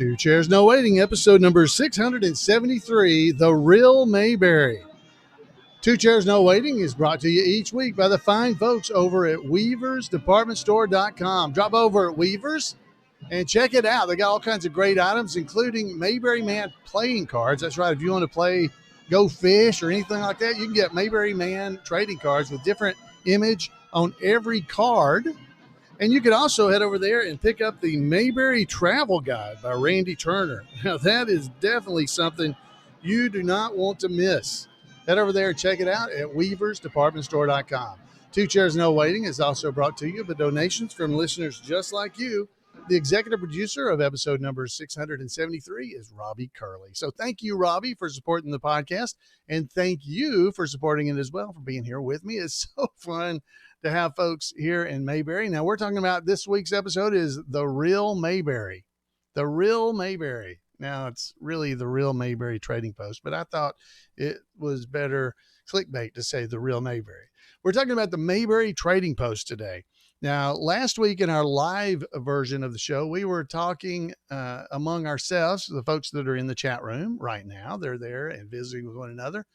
Two Chairs No Waiting, episode number 673, The Real Mayberry. Two Chairs No Waiting is brought to you each week by the fine folks over at weaversdepartmentstore.com. Drop over at Weavers and check it out. They got all kinds of great items, including Mayberry Man playing cards. That's right. If you want to play Go Fish or anything like that, you can get Mayberry Man trading cards with different image on every card. And you can also head over there and pick up the Mayberry Travel Guide by Randy Turner. Now, that is definitely something you do not want to miss. Head over there and check it out at weaversdepartmentstore.com. Two Chairs No Waiting is also brought to you by donations from listeners just like you. The executive producer of episode number 673 is Robbie Curley. So thank you, Robbie, for supporting the podcast. And thank you for supporting it as well, for being here with me. It's so fun to have folks here in Mayberry. Now, we're talking about this week's episode is The Real Mayberry. The Real Mayberry. Now, it's really The Real Mayberry Trading Post, but I thought it was better clickbait to say The Real Mayberry. We're talking about the Mayberry Trading Post today. Now, last week in our live version of the show, we were talking among ourselves, the folks that are in the chat room right now. They're there and visiting with one another.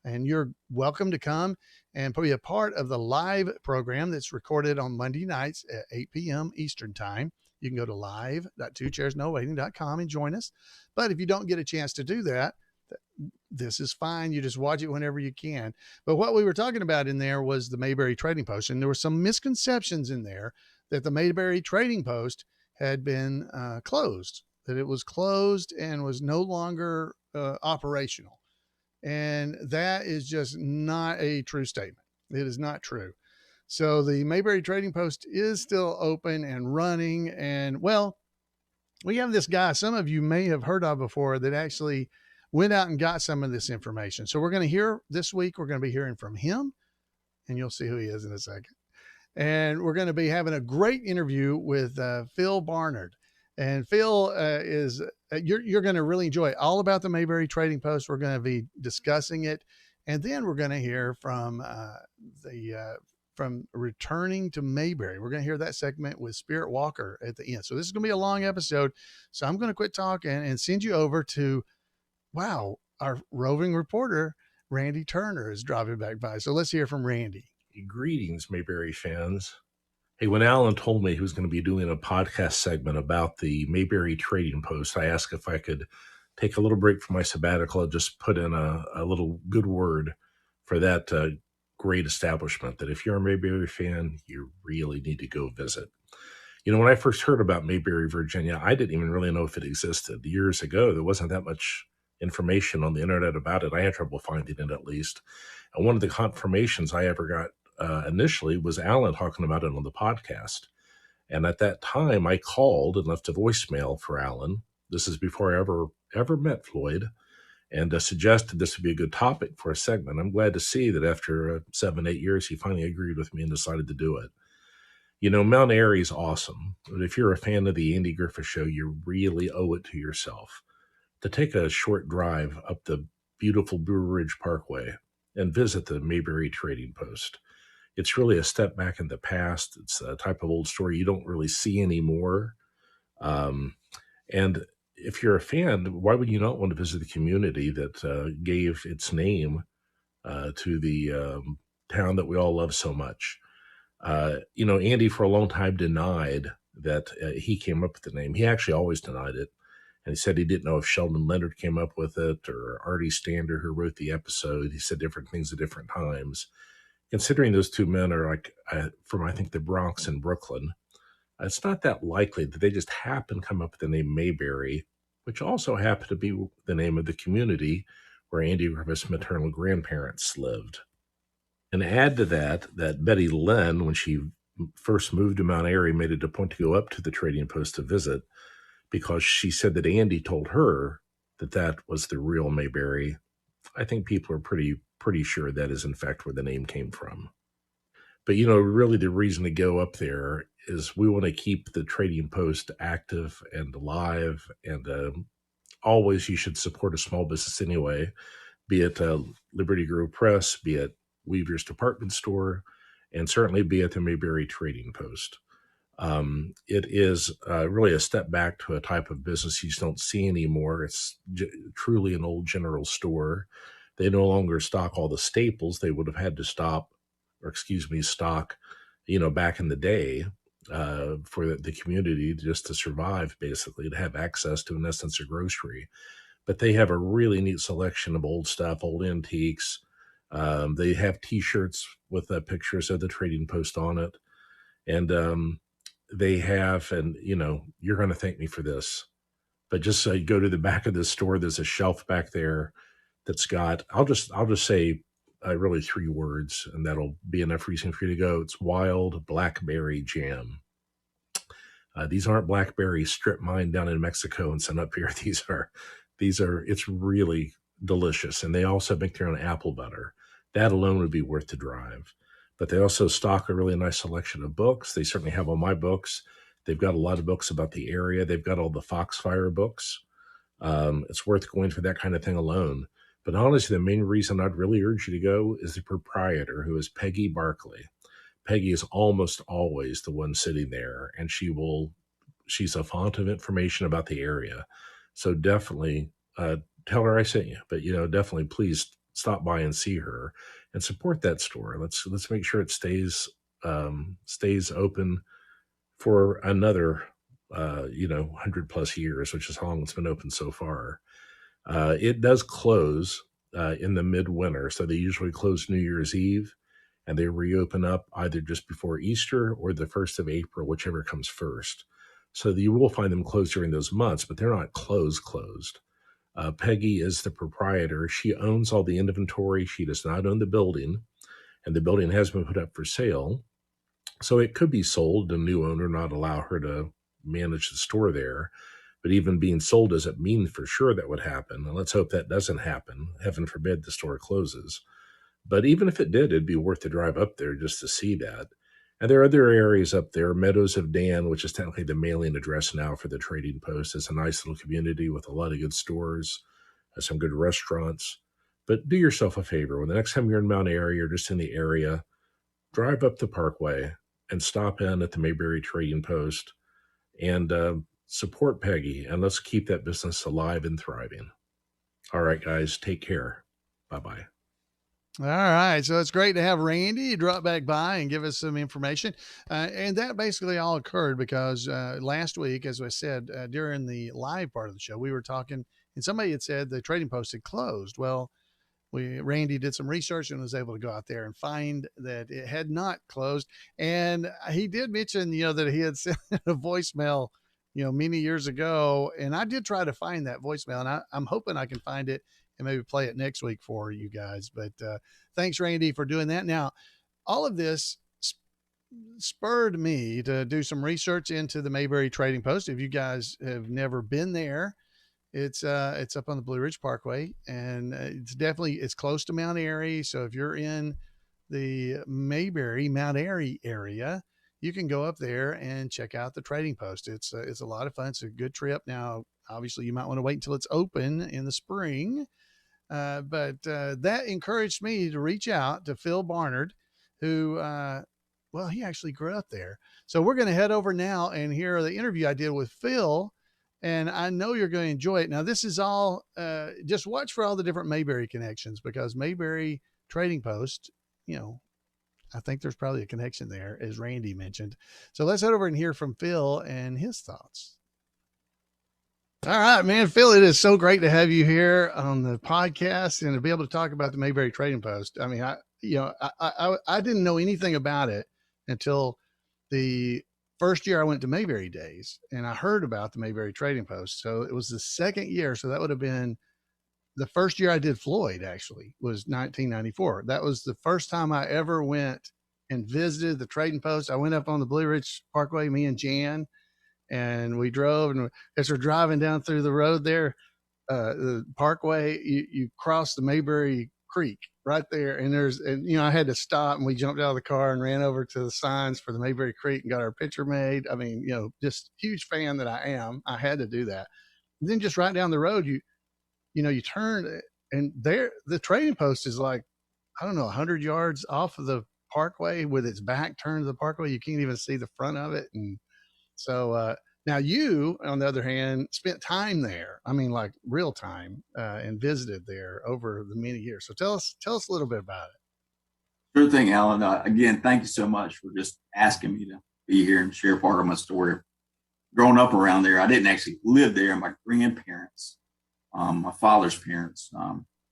And you're welcome to come and be a part of the live program that's recorded on Monday nights at 8 p.m. Eastern time. You can go to live.twochairsnowaiting.com and join us. But if you don't get a chance to do that, this is fine. You just watch it whenever you can. But what we were talking about in there was the Mayberry Trading Post. And there were some misconceptions in there that the Mayberry Trading Post had been closed, that it was closed and was no longer operational. And that is just not a true statement. It is not true. So the Mayberry Trading Post is still open and running. And well, we have this guy some of you may have heard of before that actually went out and got some of this information. So we're going to hear this week, we're going to be hearing from him, and you'll see who he is in a second. And we're going to be having a great interview with Phil Barnard. And Phil you're going to really enjoy it. All about the Mayberry Trading Post. We're going to be discussing it. And then we're going to hear from from Returning to Mayberry. We're going to hear that segment with SpiritWalker at the end. So this is going to be a long episode. So I'm going to quit talking and send you over to, wow, our roving reporter, Randy Turner, is driving back by. So let's hear from Randy. Greetings, Mayberry fans. Hey, when Alan told me he was going to be doing a podcast segment about the Mayberry Trading Post, I asked if I could take a little break from my sabbatical and just put in a little good word for that great establishment that if you're a Mayberry fan, you really need to go visit. You know, when I first heard about Mayberry, Virginia, I didn't even really know if it existed. Years ago, there wasn't that much information on the internet about it. I had trouble finding it, at least. And one of the confirmations I ever got initially was Alan talking about it on the podcast. And at that time, I called and left a voicemail for Alan. This is before I ever met Floyd, and suggested this would be a good topic for a segment. I'm glad to see that after 7-8 years, he finally agreed with me and decided to do it. You know, Mount Airy is awesome, but if you're a fan of the Andy Griffith Show, you really owe it to yourself to take a short drive up the beautiful Blue Ridge Parkway and visit the Mayberry Trading Post. It's really a step back in the past. It's a type of old story you don't really see anymore. And if you're a fan, why would you not want to visit the community that gave its name to the town that we all love so much? You know, Andy for a long time denied that he came up with the name. He actually always denied it. And he said he didn't know if Sheldon Leonard came up with it or Artie Stander, who wrote the episode. He said different things at different times. Considering those two men are like from, I think, the Bronx and Brooklyn, it's not that likely that they just happen to come up with the name Mayberry, which also happened to be the name of the community where Andy Griffith's maternal grandparents lived. And add to that Betty Lynn, when she first moved to Mount Airy, made it a point to go up to the Trading Post to visit because she said that Andy told her that that was the real Mayberry. I think people are pretty sure that is in fact where the name came from. But, you know, really the reason to go up there is we want to keep the Trading Post active and alive, and always you should support a small business anyway, be it Liberty Grove Press, be it Weaver's Department Store, and certainly be at the Mayberry Trading Post. It is really a step back to a type of business you just don't see anymore. It's truly an old general store. They no longer stock all the staples they would have had to stock, back in the day for the community just to survive, basically, to have access to, in essence, a grocery. But they have a really neat selection of old stuff, old antiques. They have T-shirts with pictures of the Trading Post on it. And they have, and you're going to thank me for this, but just so you go to the back of this store, there's a shelf back there that's got, I'll just say really 3 words, and that'll be enough reason for you to go. It's wild blackberry jam. These aren't blackberries strip mined down in Mexico and sent up here. It's really delicious. And they also make their own apple butter. That alone would be worth the drive. But they also stock a really nice selection of books. They certainly have all my books. They've got a lot of books about the area. They've got all the Foxfire books. It's worth going for that kind of thing alone. But honestly, the main reason I'd really urge you to go is the proprietor, who is Peggy Barkley. Peggy is almost always the one sitting there, and she's a font of information about the area. So definitely tell her I sent you, but definitely please stop by and see her and support that store. Let's make sure it stays open for another 100+ years, which is how long it's been open so far. It does close in the midwinter, so they usually close New Year's Eve, and they reopen up either just before Easter or the 1st of April, whichever comes first. So you will find them closed during those months, but they're not closed. Peggy is the proprietor. She owns all the inventory. She does not own the building, and the building has been put up for sale. So it could be sold, the new owner not allow her to manage the store there. But even being sold doesn't mean for sure that would happen. And let's hope that doesn't happen. Heaven forbid the store closes. But even if it did, it'd be worth the drive up there just to see that. And there are other areas up there. Meadows of Dan, which is technically the mailing address now for the Trading Post, is a nice little community with a lot of good stores, some good restaurants. But do yourself a favor. When the next time you're in Mount Airy or just in the area, drive up the Parkway and stop in at the Mayberry Trading Post and support Peggy. And let's keep that business alive and thriving. All right, guys, take care. Bye-bye. All right. So it's great to have Randy drop back by and give us some information. And that basically all occurred because last week, as I said, during the live part of the show, we were talking and somebody had said the Trading Post had closed. Well, Randy did some research and was able to go out there and find that it had not closed. And he did mention, that he had sent a voicemail, many years ago. And I did try to find that voicemail, and I'm hoping I can find it and maybe play it next week for you guys. But thanks, Randy, for doing that. Now, all of this spurred me to do some research into the Mayberry Trading Post. If you guys have never been there, it's up on the Blue Ridge Parkway, and it's close to Mount Airy. So if you're in the Mount Airy area, you can go up there and check out the Trading Post. It's a lot of fun. It's a good trip. Now, obviously, you might want to wait until it's open in the spring. But that encouraged me to reach out to Phil Barnard, who, he actually grew up there. So we're going to head over now and hear the interview I did with Phil. And I know you're going to enjoy it. Now, this is all, just watch for all the different Mayberry connections, because Mayberry Trading Post, I think there's probably a connection there, as Randy mentioned. So let's head over and hear from Phil and his thoughts. All right, man. Phil, it is so great to have you here on the podcast and to be able to talk about the Mayberry Trading Post. I mean, I didn't know anything about it until the first year I went to Mayberry Days, and I heard about the Mayberry Trading Post. So it was the second year. So that would have been the first year I did Floyd, actually, was 1994. That was the first time I ever went and visited the Trading Post. I went up on the Blue Ridge Parkway, me and Jan, and we drove, and as we're driving down through the road there, the parkway, you cross the Mayberry Creek right there. And I had to stop, and we jumped out of the car and ran over to the signs for the Mayberry Creek and got our picture made. I mean, just huge fan that I am. I had to do that. And then just right down the road, you turn, and there, the Trading Post is like, I don't know, 100 yards off of the parkway with its back turned to the parkway. You can't even see the front of it. And So now you, on the other hand, spent time there. I mean, like real time, and visited there over the many years. So tell us a little bit about it. Sure thing, Alan. Again, thank you so much for just asking me to be here and share part of my story. Growing up around there, I didn't actually live there. My grandparents, my father's parents,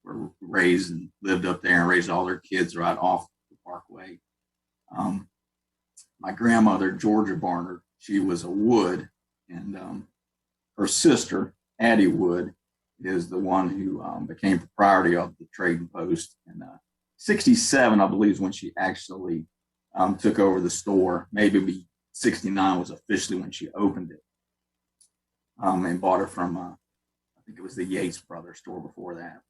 were raised and lived up there and raised all their kids right off the Parkway. My grandmother, Georgia Barnard, she was a Wood, and her sister, Addie Wood, is the one who became proprietor of the Trading Post. And 67, I believe, is when she actually took over the store. Maybe 69 was officially when she opened it, and bought it from, I think it was the Yates Brothers store before that.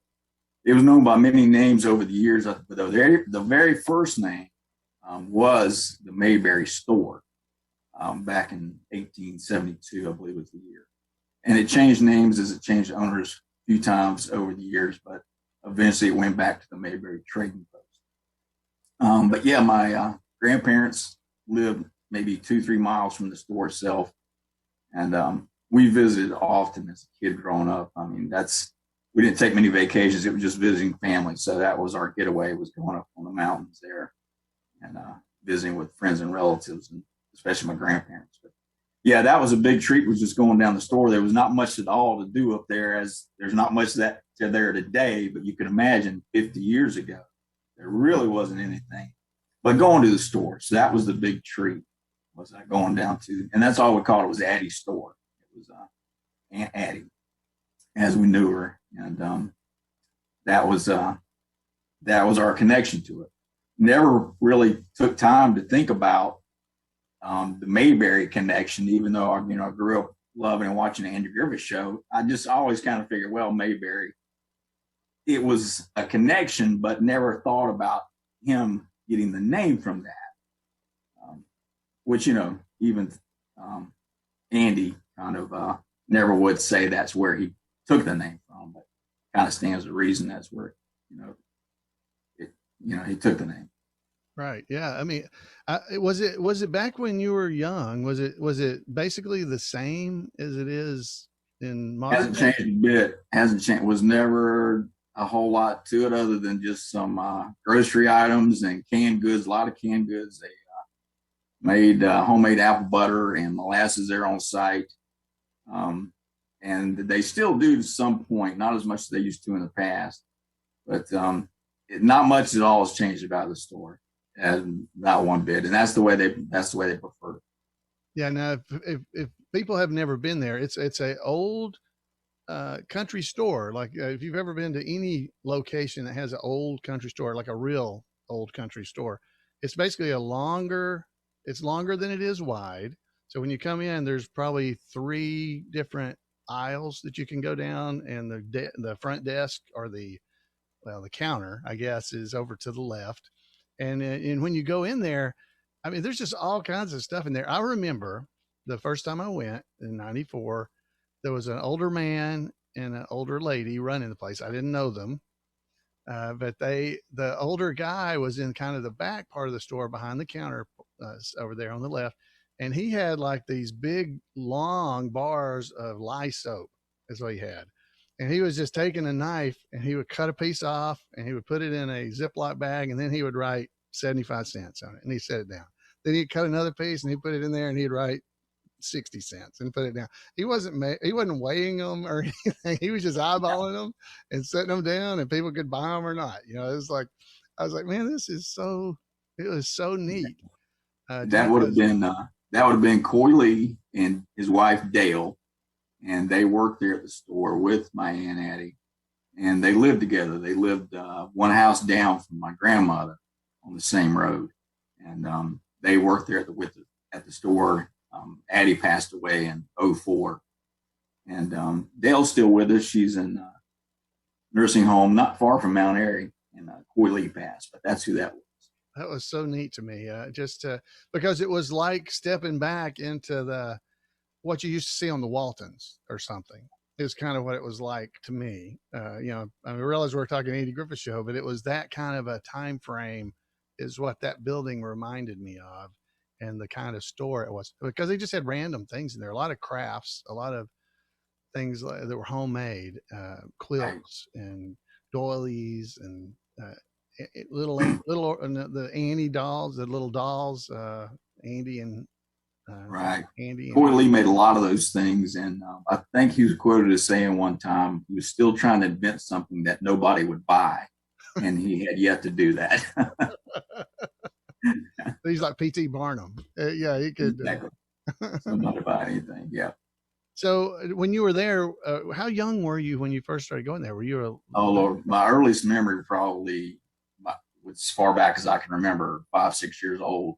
It was known by many names over the years, but the very first name was the Mayberry store, back in 1872, I believe was the year. And it changed names as it changed owners a few times over the years, but eventually it went back to the Mayberry Trading Post. But yeah, my grandparents lived maybe 2-3 miles from the store itself. And we visited often as a kid growing up. I mean, we didn't take many vacations. It was just visiting family. So that was our getaway, was going up on the mountains there and visiting with friends and relatives, and especially my grandparents. But yeah, that was a big treat, was just going down the store. There was not much at all to do up there, as there's not much that there today, but you can imagine 50 years ago, there really wasn't anything but going to the store. So that was the big treat, was going down to, and that's all we called it, was Addie's store. It was Aunt Addie, as we knew her. And that was our connection to it. Never really took time to think about the Mayberry connection, even though I grew up loving and watching the Andy Griffith Show. I just always kind of figured, well, Mayberry, it was a connection, but never thought about him getting the name from that. Which, even Andy kind of never would say that's where he took the name from, but kind of stands to reason that's where, he took the name. Right. Yeah. I mean, was it back when you were young? Was it basically the same as it is in modern? Hasn't changed a bit. Hasn't changed. Was never a whole lot to it other than just some grocery items and canned goods. A lot of canned goods. They made homemade apple butter and molasses there on site, and they still do to some point. Not as much as they used to in the past, but not much at all has changed about the store. And not one bit, and that's the way they prefer it. Yeah. Now, if people have never been there, it's a old country store. Like if you've ever been to any location that has an old country store, like a real old country store, it's basically it's longer than it is wide. So when you come in, there's probably 3 different aisles that you can go down, and the front desk, or the counter, I guess, is over to the left. And when you go in there, I mean, there's just all kinds of stuff in there. I remember the first time I went in '94, there was an older man and an older lady running the place. I didn't know them, but the older guy was in kind of the back part of the store behind the counter, over there on the left, and he had like these big long bars of lye soap. Is what he had. And he was just taking a knife, and he would cut a piece off, and he would put it in a Ziploc bag, and then he would write 75 cents on it, and he set it down. Then he'd cut another piece, and he'd put it in there, and he'd write 60 cents and put it down. He wasn't weighing them or anything. He was just eyeballing them and setting them down, and people could buy them or not. It was like, I was like, man, it was so neat. That would have been Coy Lee and his wife Dale, and they worked there at the store with my Aunt Addie, and they lived together. They lived one house down from my grandmother on the same road, and they worked there at the store. Addie passed away in '04, and Dale's still with us. She's in a nursing home not far from Mount Airy, and Coy Lee passed, but that's who that was. That was so neat to me, because it was like stepping back into what you used to see on the Waltons or something. Is kind of what it was like to me. I realize we're talking Andy Griffith Show, but it was that kind of a time frame is what that building reminded me of. and the kind of store it was, because they just had random things in there. A lot of crafts, a lot of things that were homemade, quilts and doilies and the Annie dolls, the little dolls, Andy and Right. Andy. Coy Lee made a lot of those things. And I think he was quoted as saying one time, he was still trying to invent something that nobody would buy. And he had yet to do that. He's like P.T. Barnum. Yeah, he could. Exactly. Somebody buy anything. Yeah. So when you were there, how young were you when you first started going there? Were you Oh, Lord. My earliest memory probably, as far back as I can remember, 5, 6 years old.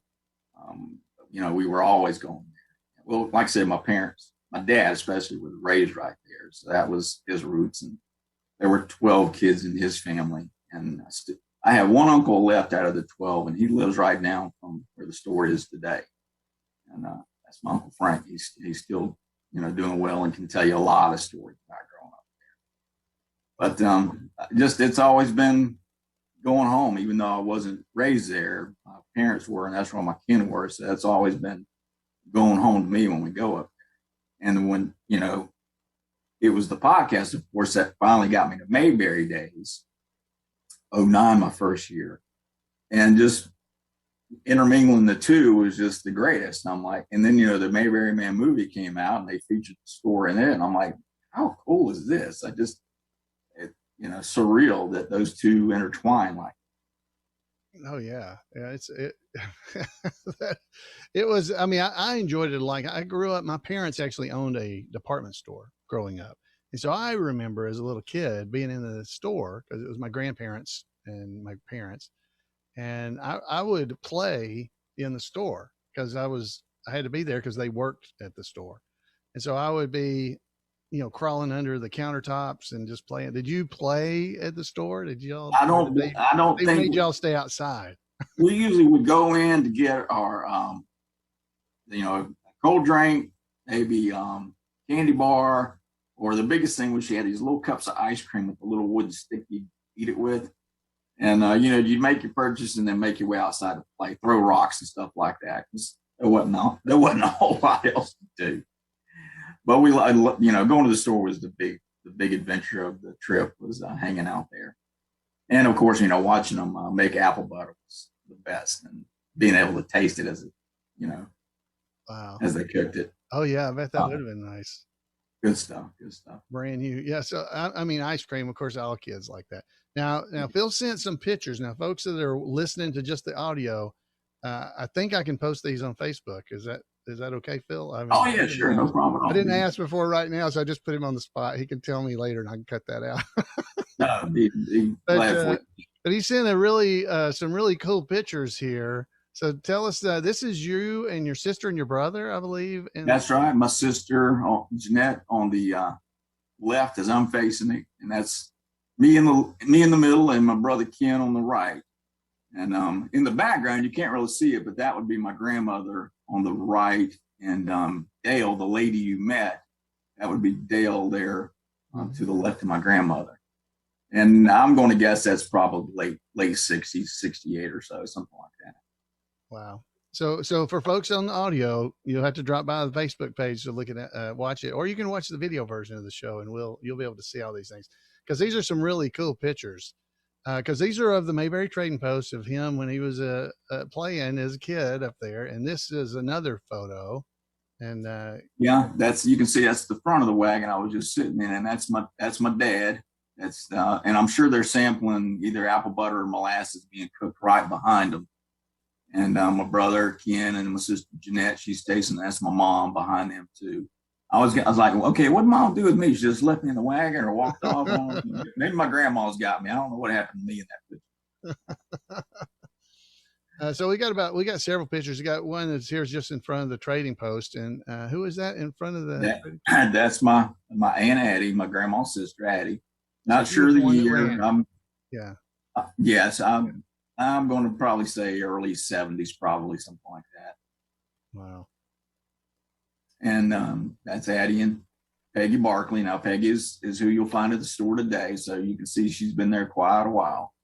We were always going there. Well, like I said, my dad especially, was raised right there. So that was his roots. And there were 12 kids in his family. And I have one uncle left out of the 12, and he lives right down from where the store is today. And that's my Uncle Frank. He's still, doing well and can tell you a lot of stories about growing up there. But it's always been going home, even though I wasn't raised there. My parents were, and that's where my kin were. So that's always been going home to me when we go up there. And when, it was the podcast, of course, that finally got me to Mayberry days. 2009, my first year. And just intermingling the two was just the greatest. And I'm like, and then, the Mayberry Man movie came out and they featured the store in it. And I'm like, how cool is this? Surreal that those two intertwine like. Oh yeah. Yeah. It was, I enjoyed it. Like, I grew up, my parents actually owned a department store growing up. And so I remember as a little kid being in the store, because it was my grandparents and my parents. And I would play in the store because I had to be there because they worked at the store. And so I would be, crawling under the countertops and just playing. Did you play at the store? Did y'all? I don't they think made y'all stay outside. We usually would go in to get our, cold drink, maybe candy bar, or the biggest thing was she had these little cups of ice cream with a little wooden stick you'd eat it with. And, you'd make your purchase and then make your way outside to play, throw rocks and stuff like that. There wasn't a whole lot else to do. But going to the store was the big adventure of the trip, was hanging out there. And of course, watching them make apple butter was the best, and being able to taste it as wow, as they cooked it. Oh yeah, I bet that would have been nice. Good stuff. Brand new. Yeah. So, ice cream, of course, all kids like that. Now, Phil sent some pictures. Now, folks that are listening to just the audio, I think I can post these on Facebook. Is that okay, Phil? Oh yeah, sure. No problem. I didn't ask before right now, so I just put him on the spot. He can tell me later and I can cut that out. No, be glad for you. But he sent some really cool pictures here. So tell us, this is you and your sister and your brother, I believe. That's right. My sister, Jeanette, on the left as I'm facing it, and that's me in the middle, and my brother Ken on the right. And in the background, you can't really see it, but that would be my grandmother on the right, and Dale, the lady you met, that would be Dale there to the left of my grandmother. And I'm going to guess that's probably late 60s, 68 or so, something like that. Wow. So for folks on the audio, you'll have to drop by the Facebook page to look at watch it, or you can watch the video version of the show, and you'll be able to see all these things, because these are some really cool pictures. Because these are of the Mayberry Trading Post of him when he was playing as a kid up there, and this is another photo. And yeah, you can see that's the front of the wagon I was just sitting in, and that's my dad. That's and I'm sure they're sampling either apple butter or molasses being cooked right behind them. And my brother Ken and my sister Jeanette, she's tasting. That's my mom behind them too. I was like, okay, what did mom do with me? She just left me in the wagon or walked off. Maybe my grandma's got me. I don't know what happened to me in that picture. So we got several pictures. We got one that's here just in front of the Trading Post. And who is that in front of the? That's my Aunt Addie, my grandma's sister Addie. Not sure the year. Yeah. Yes, I'm going to probably say early 70s, probably something like that. Wow. And that's Addie and Peggy Barkley. Now, Peggy is who you'll find at the store today. So you can see she's been there quite a while.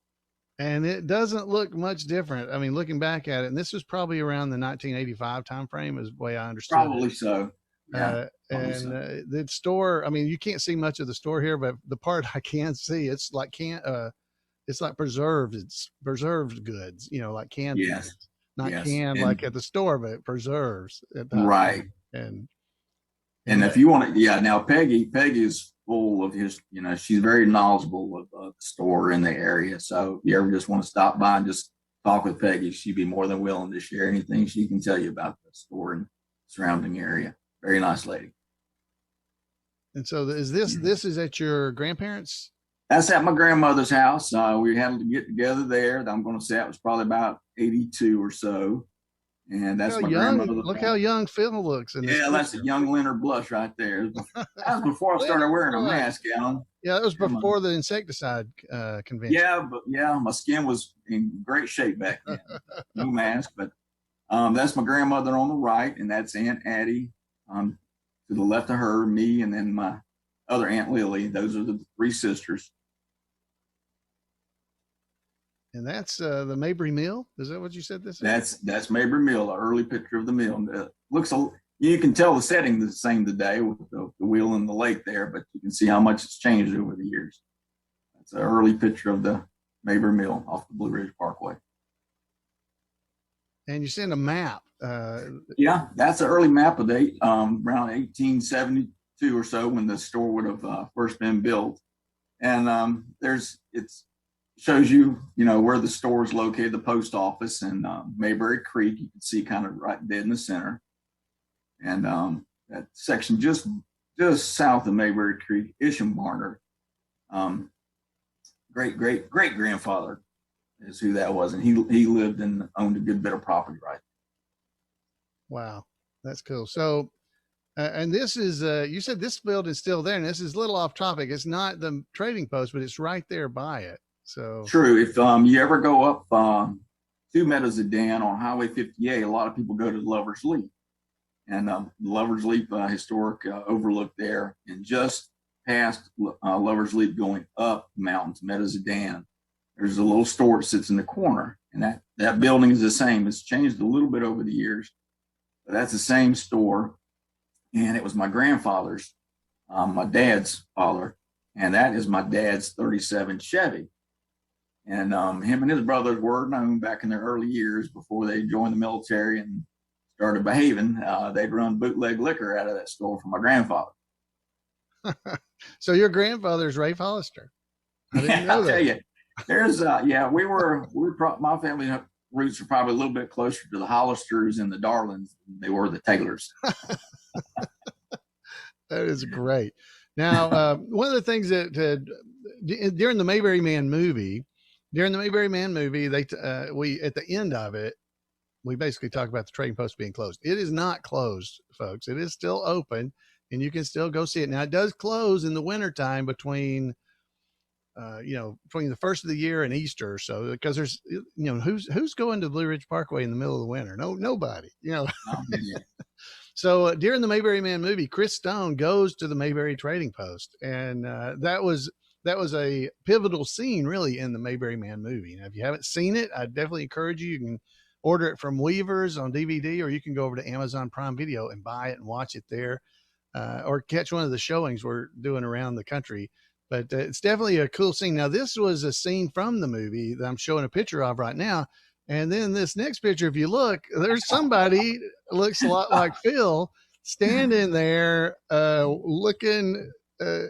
And it doesn't look much different. I mean, looking back at it, and this was probably around the 1985 timeframe, is the way I understood it. Probably so. Yeah. And the store, I mean, you can't see much of the store here, but the part I can see, it's like it's like preserved. It's preserved goods, like canned Yes. goods, not Yes. canned like at the store, but preserves. Right. And if you want to, now Peggy is full of his, she's very knowledgeable of the store in the area. So if you ever just want to stop by and just talk with Peggy, she'd be more than willing to share anything she can tell you about the store and surrounding area. Very nice lady. And so is this is at your grandparents'? That's at my grandmother's house. We had to get together there. I'm going to say it was probably about 82 or so. And that's my grandmother. Look how young Phil looks. That's a young Leonard Blush right there. That was before I started wearing a mask, Alan. Yeah, that was before the insecticide convention. Yeah, my skin was in great shape back then. No mask, but that's my grandmother on the right, and that's Aunt Addie to the left of her, me, and then my other Aunt Lily. Those are the three sisters. And that's the Mayberry Mill. Is that what you said this is? That's Mayberry Mill, an early picture of the mill. You can tell the setting is the same today with the wheel and the lake there, but you can see how much it's changed over the years. That's an early picture of the Mayberry Mill off the Blue Ridge Parkway. And you sent a map. Yeah, that's an early map of around 1872 or so when the store would have first been built. And it shows you, where the store is located, the post office and Mayberry Creek. You can see kind of right dead in the center. And that section just south of Mayberry Creek, Isham Barnard, great grandfather is who that was, and he lived and owned a good bit of property right there. Wow, that's cool. So, and this is you said this building's still there, and this is a little off topic. It's not the trading post, but it's right there by it. So true. If you ever go up to Meadows of Dan on Highway 58, a lot of people go to Lover's Leap. And the Lover's Leap historic overlook there, and just past Lover's Leap going up the mountains, Meadows of Dan, there's a little store that sits in the corner, and that building is the same. It's changed a little bit over the years, but that's the same store, and it was my grandfather's, my dad's father, and that is my dad's 37 Chevy. And him and his brothers were known back in their early years before they joined the military and started behaving. They'd run bootleg liquor out of that store for my grandfather. So your grandfather's Ray Hollister. I didn't know that. I'll tell you, there's my family roots are probably a little bit closer to the Hollisters and the Darlings than they were the Taylors. That is great. Now, one of the things that during the Mayberry Man movie, they we at the end of it, we basically talk about the trading post being closed. It is not closed, folks. It is still open, and you can still go see it. Now, it does close in the wintertime between the first of the year and Easter or so, because there's, who's going to Blue Ridge Parkway in the middle of the winter? Nobody, Yeah. So during the Mayberry Man movie, Chris Stone goes to the Mayberry Trading Post, and that was a pivotal scene really in the Mayberry Man movie. Now, if you haven't seen it, I definitely encourage you. You can order it from Weavers on DVD, or you can go over to Amazon Prime Video and buy it and watch it there, or catch one of the showings we're doing around the country. But it's definitely a cool scene. Now, this was a scene from the movie that I'm showing a picture of right now. And then this next picture, if you look, there's somebody looks a lot like Phil standing there looking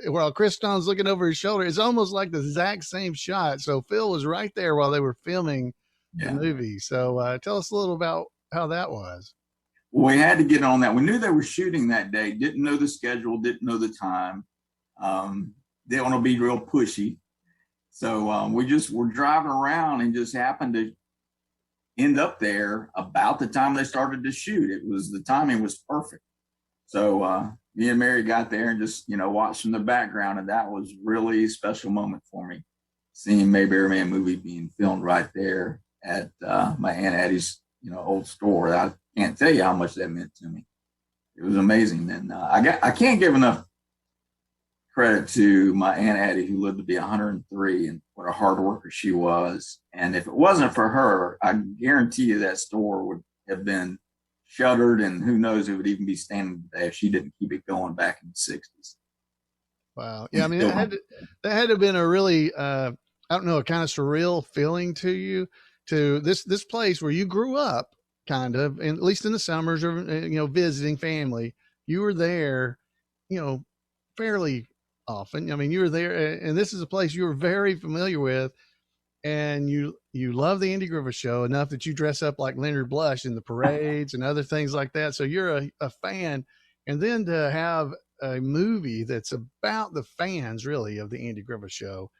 while Chris Stone's looking over his shoulder. It's almost like the exact same shot. So Phil was right there while they were filming the movie. So tell us a little about how that was. Well, we had to get on that. We knew they were shooting that day. Didn't know the schedule. Didn't know the time. Didn't want to be real pushy. So we just were driving around and just happened to end up there about the time they started to shoot. The timing was perfect. So me and Mary got there and just, watched from the background. And that was really a special moment for me, seeing Mayberry Man movie being filmed right there at my Aunt Addie's, old store. I can't tell you how much that meant to me. It was amazing. And I can't give enough credit to my Aunt Addie, who lived to be 103, and what a hard worker she was. And if it wasn't for her, I guarantee you that store would have been shuttered, and who knows, it would even be standing today if she didn't keep it going back in the 60s. Wow. Yeah. I mean, that had to have been a really, I don't know, a kind of surreal feeling to you, to this place where you grew up, kind of, and at least in the summers, or, visiting family. You were there, fairly often. I mean, you were there, and this is a place you were very familiar with, and you love the Andy Griffith Show enough that you dress up like Leonard Blush in the parades and other things like that. So you're a fan, and then to have a movie that's about the fans, really, of the Andy Griffith Show,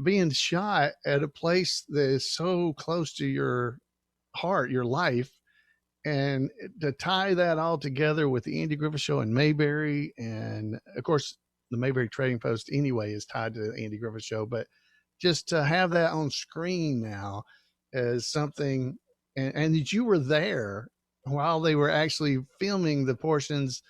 being shot at a place that is so close to your heart, your life, and to tie that all together with the Andy Griffith Show and Mayberry, and of course the Mayberry Trading Post anyway is tied to the Andy Griffith Show, but just to have that on screen now as something, and that you were there while they were actually filming the portions,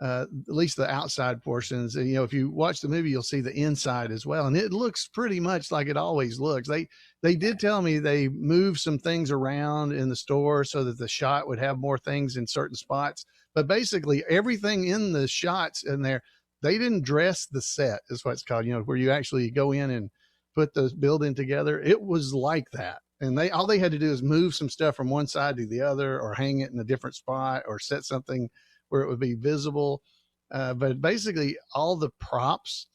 at least the outside portions. And, if you watch the movie, you'll see the inside as well. And it looks pretty much like it always looks. They did tell me they moved some things around in the store so that the shot would have more things in certain spots. But basically everything in the shots in there, they didn't dress the set, is what it's called, where you actually go in and put the building together. It was like that. And all they had to do is move some stuff from one side to the other, or hang it in a different spot, or set something where it would be visible. But basically all the props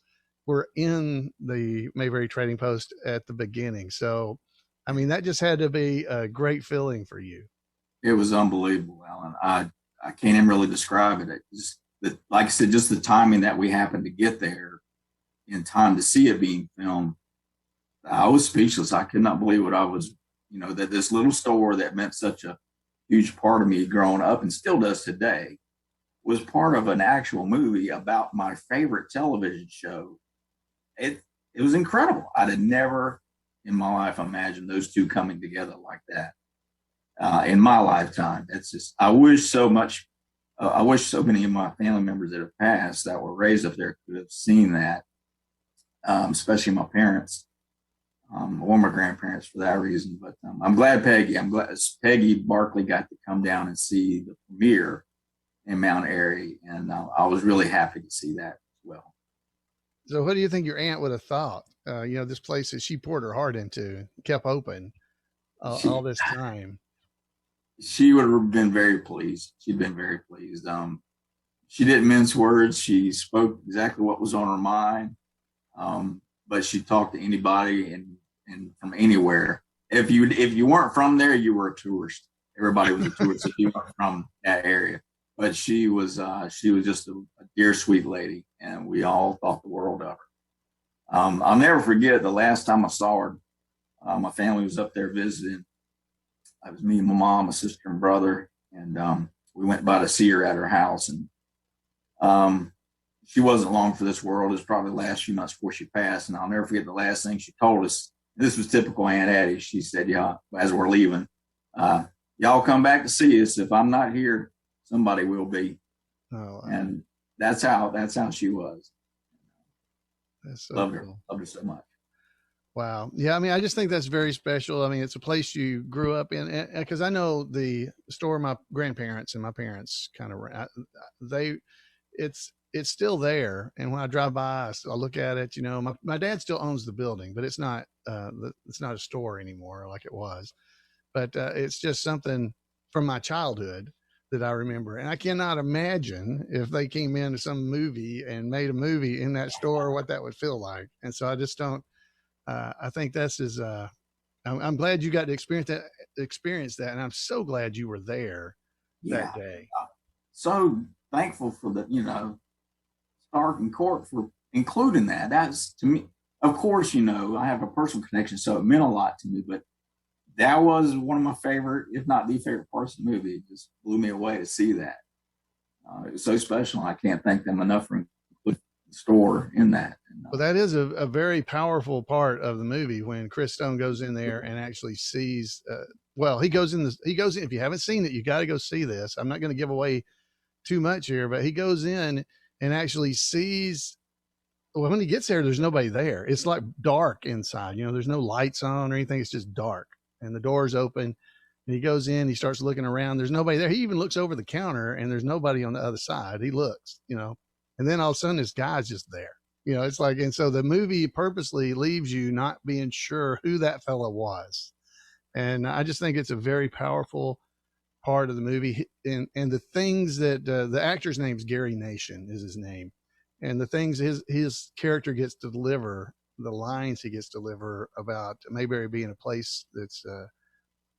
were in the Mayberry Trading Post at the beginning. So, I mean, that just had to be a great feeling for you. It was unbelievable, Alan. I can't even really describe it. Like I said, just the timing that we happened to get there in time to see it being filmed, I was speechless. I could not believe what I was, that this little store that meant such a huge part of me growing up, and still does today, was part of an actual movie about my favorite television show. It was incredible. I'd have never in my life imagined those two coming together like that in my lifetime. It's just, I wish so many of my family members that have passed, that were raised up there, could have seen that, especially my parents, or my grandparents for that reason. But I'm glad Peggy Barkley got to come down and see the premiere in Mount Airy, and I was really happy to see that as well. So what do you think your aunt would have thought? This place that she poured her heart into, kept open all this time. She would have been very pleased. She'd been very pleased. She didn't mince words. She spoke exactly what was on her mind. But she talked to anybody and from anywhere. If you weren't from there, you were a tourist. Everybody was a tourist if you weren't from that area. But she was just a dear, sweet lady, and we all thought the world of her. I'll never forget the last time I saw her. My family was up there visiting. It was me and my mom, my sister, and brother, and we went by to see her at her house. And she wasn't long for this world. It was probably the last few months before she passed. And I'll never forget the last thing she told us. This was typical Aunt Addie. She said, "Yeah, as we're leaving, y'all come back to see us. If I'm not here, somebody will be." Oh, wow. And that's how she was. That's so loved cool. Loved her so much. Wow. Yeah. I mean, I just think that's very special. I mean, it's a place you grew up in, because I know the store my grandparents and my parents kind of, it's still there. And when I drive by, I look at it, my dad still owns the building, but it's not a store anymore like it was. But it's just something from my childhood that I remember. And I cannot imagine if they came into some movie and made a movie in that store, what that would feel like. And so I just don't, I think I'm glad you got to experience that. And I'm so glad you were there that day. So thankful for the, Stark and Court for including that. That's, to me, of course, I have a personal connection, so it meant a lot to me, but that was one of my favorite, if not the favorite parts of the movie. It just blew me away to see that. It was so special. I can't thank them enough for including the store in that. Well, that is a very powerful part of the movie when Chris Stone goes in there and actually sees, he goes in, if you haven't seen it, you got to go see this. I'm not going to give away too much here, but he goes in and actually sees well, when he gets there, there's nobody there. It's like dark inside. There's no lights on or anything. It's just dark, and the door's open. And he goes in. He starts looking around. There's nobody there. He even looks over the counter, and there's nobody on the other side. He looks, and then all of a sudden, this guy's just there. It's like, and so the movie purposely leaves you not being sure who that fella was. And I just think it's a very powerful part of the movie. And the things that the actor's name's Gary Nation is his name. And the things his character gets to deliver, the lines he gets to deliver about Mayberry being a place that's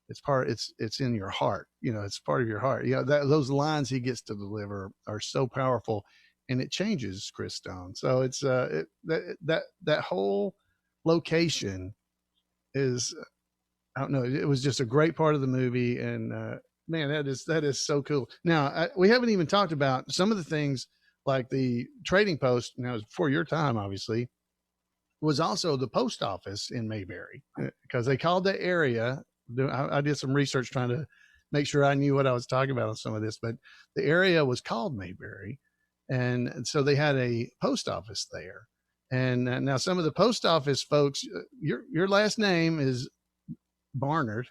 it's in your heart. It's part of your heart. Those lines he gets to deliver are so powerful, and it changes Chris Stone. So it's that whole location is, I don't know. It was just a great part of the movie, and man, that is so cool. Now we haven't even talked about some of the things like the Trading Post. Now, before your time, obviously, was also the post office in Mayberry, because they called that area. I did some research trying to make sure I knew what I was talking about on some of this, but the area was called Mayberry, and so they had a post office there. And now some of the post office folks, your last name is Barnard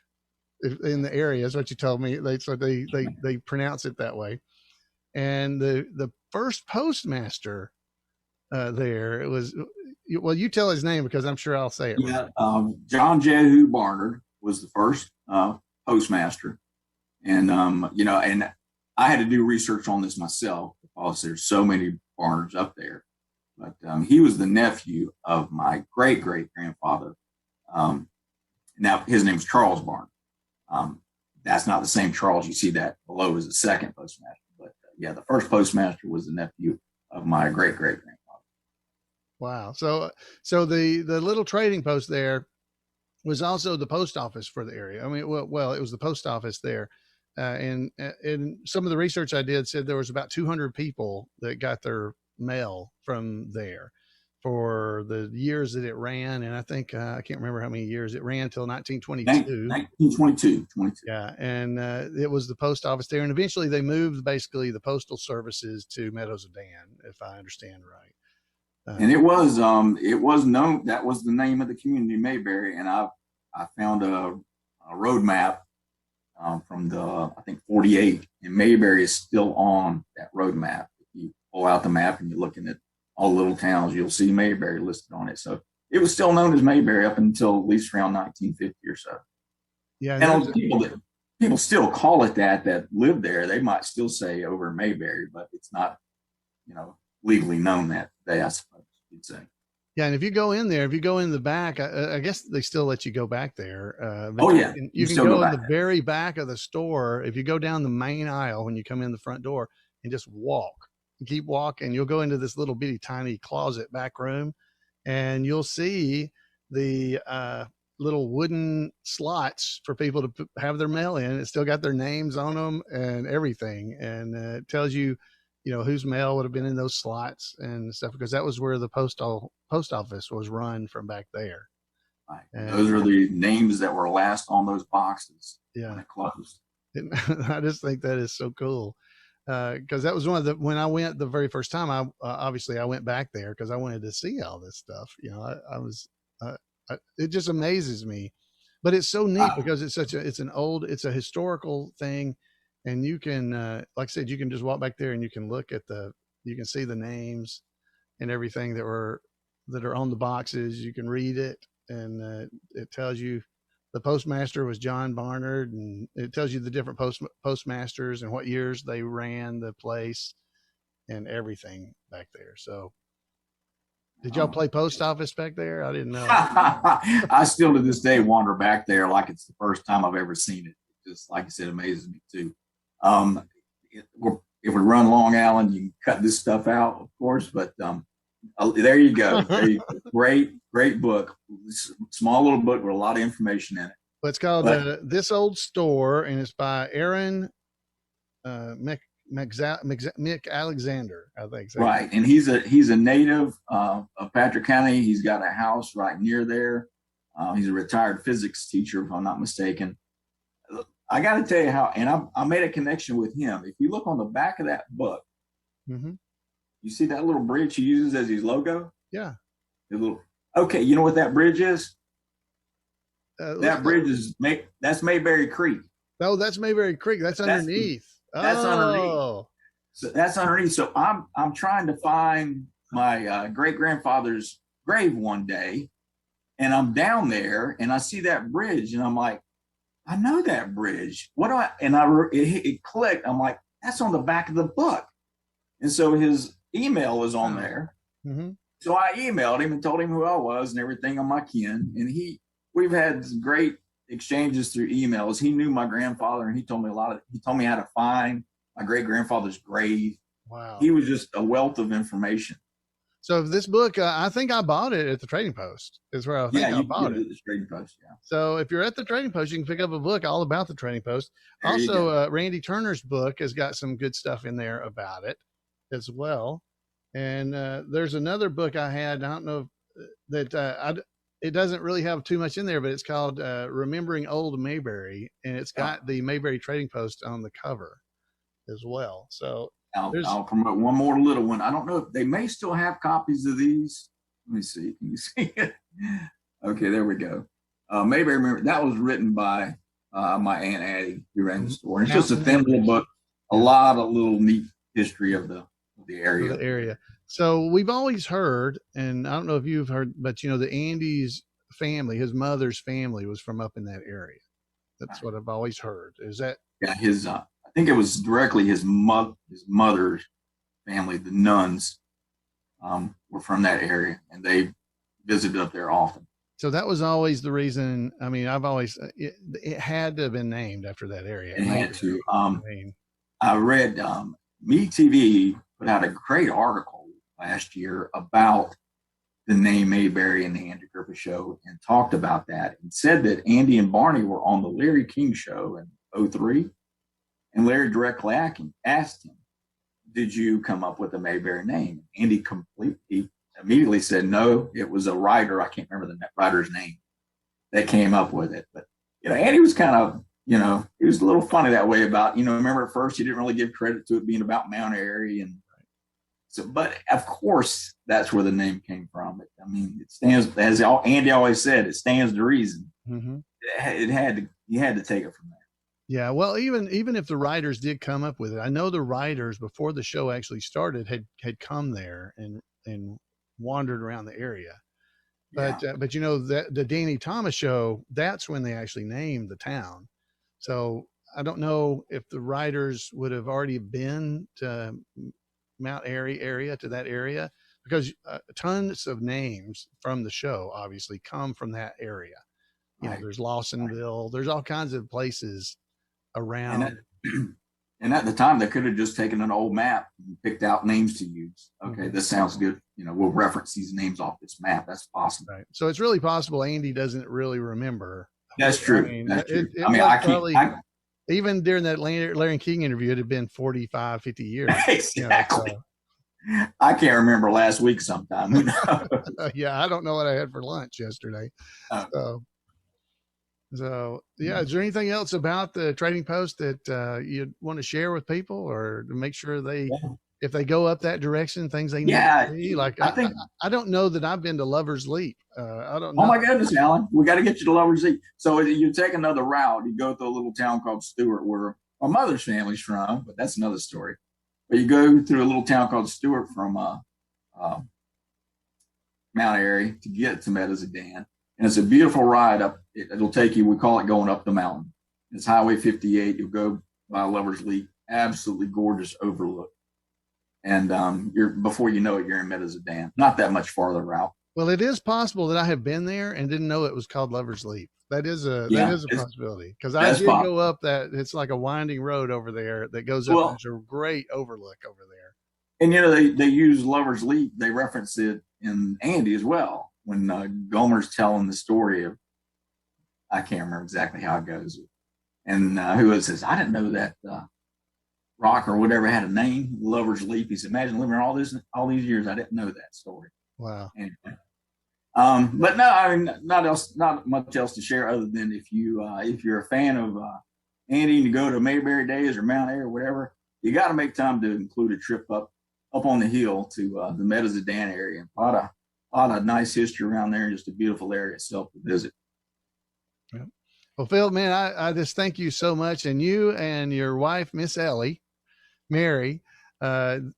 in the area, is what you told me. They pronounce it that way. And the first postmaster there, it was, well, you tell his name because I'm sure I'll say it. Yeah, right. John Jehu Barnard was the first postmaster, and and I had to do research on this myself because there's so many Barnards up there. But he was the nephew of my great grandfather. Now his name's Charles Barnard. That's not the same Charles you see that below as the second postmaster. But the first postmaster was the nephew of my great grandfather. Wow. So the little trading post there was also the post office for the area. I mean, well, it was the post office there. And some of the research I did said there was about 200 people that got their mail from there for the years that it ran. And I think, I can't remember how many years it ran till 1922. 1922. Yeah. And it was the post office there. And eventually they moved basically the postal services to Meadows of Dan, if I understand right. And it was known, that was the name of the community, Mayberry. And I found a road map from I think 48, and Mayberry is still on that road map. If you pull out the map and you're looking at all the little towns, you'll see Mayberry listed on it. So it was still known as Mayberry up until at least around 1950 or so. Yeah. And people still call it that live there. They might still say over Mayberry, but it's not, legally known that today, I suppose you'd say. Yeah, and if you go in the back, I guess they still let you go back there. You can go in the very back of the store. If you go down the main aisle when you come in the front door and just walk, keep walking, you'll go into this little bitty tiny closet back room, and you'll see the little wooden slots for people to have their mail in. It's still got their names on them and everything, and it tells you, whose mail would have been in those slots and stuff, because that was where the post office was run from back there. Right. And those are the names that were last on those boxes. Yeah. When it closed. I just think that is so cool. Because that was when I went the very first time, I went back there because I wanted to see all this stuff. It just amazes me, but it's so neat because it's a historical thing. And you can, like I said, you can just walk back there and you can look at you can see the names and everything that are on the boxes. You can read it, and it tells you the postmaster was John Barnard, and it tells you the different postmasters and what years they ran the place and everything back there. So did y'all play post office back there? I didn't know. I still to this day wander back there like it's the first time I've ever seen it. Just like you said, amazes me too. If we run Long Island, you can cut this stuff out, of course, but there you go. Great book. Small little book with a lot of information in it. Well, it's called This Old Store, and it's by Aaron Mick Alexander, I think. So. Right, and he's a native of Patrick County. He's got a house right near there. He's a retired physics teacher, if I'm not mistaken. I got to tell you how, and I made a connection with him. If you look on the back of that book, mm-hmm. You see that little bridge he uses as his logo? Yeah. Okay, you know what that bridge is? That bridge is that's Mayberry Creek. Oh, that's Mayberry Creek. That's underneath. That's underneath. So that's underneath. So I'm trying to find my great grandfather's grave one day, and I'm down there and I see that bridge, and I'm like, I know that bridge. What do I? And it clicked. I'm like, that's on the back of the book. And so his email was on there. Mm-hmm. So I emailed him and told him who I was and everything on my kin. And we've had great exchanges through emails. He knew my grandfather, and he told me he told me how to find my great grandfather's grave. Wow. He was just a wealth of information. So this book, I think I bought it at the Trading Post. Is where I think I bought it. At the Trading Post, yeah. So if you're at the Trading Post, you can pick up a book all about the Trading Post. Also, Randy Turner's book has got some good stuff in there about it as well. And there's another book I had. I don't know that it doesn't really have too much in there, but it's called Remembering Old Mayberry, and it's got the Mayberry Trading Post on the cover as well. So I'll promote one more little one. I don't know if they may still have copies of these. Let me see. Can you see it? Okay, there we go. Mayberry, that was written by my Aunt Addie, who ran the store. And it's just a thin little book, a lot of little neat history of the area. So we've always heard, and I don't know if you've heard, but the Andy's family, his mother's family, was from up in that area. That's what I've always heard. Is that? Yeah, I think it was directly his mother's family, the nuns, were from that area, and they visited up there often. So that was always the reason. I mean, it had to have been named after that area. It had to. I read MeTV put out a great article last year about the name Mayberry and the Andy Griffith Show, and talked about that, and said that Andy and Barney were on the Larry King Show in 2003. And Larry directly asked him, did you come up with the Mayberry name? Andy immediately said, no, it was a writer. I can't remember the writer's name that came up with it. But, Andy was kind of, he was a little funny that way about, remember at first he didn't really give credit to it being about Mount Airy. And so, but of course, that's where the name came from. I mean, it stands, as Andy always said, it stands to reason. Mm-hmm. You had to take it from there. Yeah, well, even if the writers did come up with it, I know the writers before the show actually started had come there and wandered around the area. But the Danny Thomas Show, that's when they actually named the town. So I don't know if the writers would have already been to Mount Airy area, to that area, because tons of names from the show obviously come from that area. There's Lawsonville, there's all kinds of places around. And at the time, they could have just taken an old map and picked out names to use. Okay, this sounds good. We'll reference these names off this map. That's possible. Right. So it's really possible Andy doesn't really remember. That's true. That's true. Even during that Larry King interview, it had been 45, 50 years. Exactly. I can't remember last week sometime. Yeah, I don't know what I had for lunch yesterday. So, is there anything else about the Trading Post that you'd want to share with people, or to make sure if they go up that direction, things they need to see? Like, I don't know that I've been to Lover's Leap. I don't know. Oh my goodness, Alan, we got to get you to Lover's Leap. So you take another route. You go through a little town called Stewart, where my mother's family's from, but that's another story. But you go through a little town called Stewart from Mount Airy to get to Meadows of Dan. And it's a beautiful ride up. It'll take you, we call it going up the mountain. It's Highway 58. You'll go by Lover's Leap. Absolutely gorgeous overlook. And before you know it, you're in Meadows of Dan. Not that much farther out. Well, it is possible that I have been there and didn't know it was called Lover's Leap. That is a possibility, because I did go up that. It's like a winding road over there that goes up. There's a great overlook over there. And they use Lover's Leap. They reference it in Andy as well, when Gomer's telling the story of, I can't remember exactly how it goes, and who it says, I didn't know that rock or whatever had a name, Lover's Leap. He said, imagine living all these years, I didn't know that story. Wow. Anyway. But no, I mean, not much else to share other than if you're a fan of Andy and you go to Mayberry Days or Mount Airy or whatever, you got to make time to include a trip up on the hill to the Meadows of Dan area. A a lot of nice history around there, and just a beautiful area itself to visit. Yeah. Well, Phil, man, I just thank you so much, and you and your wife, Miss Ellie, Mary. I'll